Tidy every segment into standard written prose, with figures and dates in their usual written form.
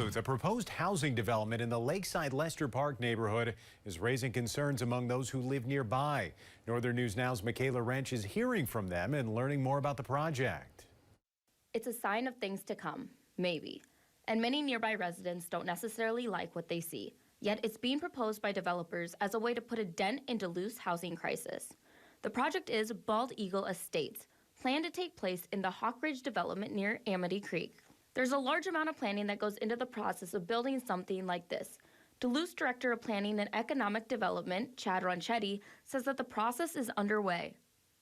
Duluth, a proposed housing development in the Lakeside Lester Park neighborhood is raising concerns among those who live nearby. Northern News Now's Michaela Wrench is hearing from them and learning more about the project. It's a sign of things to come, maybe. And many nearby residents don't necessarily like what they see. Yet it's being proposed by developers as a way to put a dent in Duluth's housing crisis. The project is Bald Eagle Estates, planned to take place in the Hawk Ridge development near Amity Creek. There's a large amount of planning that goes into the process of building something like this. Duluth's Director of Planning and Economic Development, Chad Ronchetti, says that the process is underway.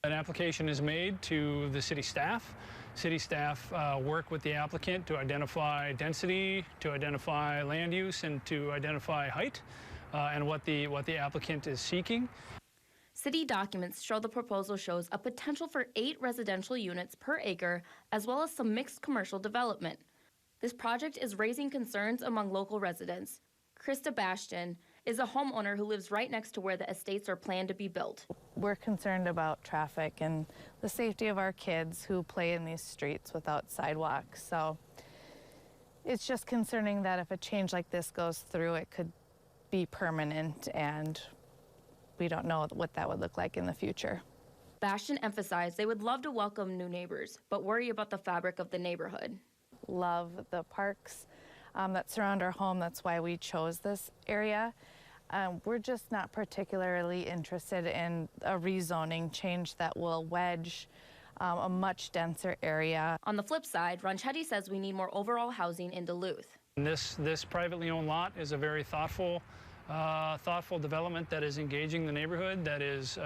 An application is made to the city staff. City staff work with the applicant to identify density, to identify land use, and to identify height and what the applicant is seeking. City documents show the proposal shows a potential for 8 residential units per acre, as well as some mixed commercial development. This project is raising concerns among local residents. Krista Bastion is a homeowner who lives right next to where the estates are planned to be built. We're concerned about traffic and the safety of our kids who play in these streets without sidewalks. So it's just concerning that if a change like this goes through, it could be permanent, and we don't know what that would look like in the future. Bastion emphasized they would love to welcome new neighbors, but worry about the fabric of the neighborhood. Love the parks that surround our home. That's why we chose this area. We're just not particularly interested in a rezoning change that will wedge a much denser area. On the flip side, Ronchetti says we need more overall housing in Duluth. And this privately owned lot is a very thoughtful development that is engaging the neighborhood, that is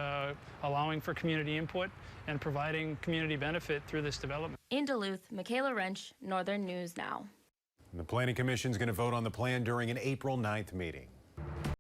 allowing for community input and providing community benefit through this development. In Duluth, Michaela Wrench, Northern News Now. The Planning Commission is going to vote on the plan during an April 9th meeting.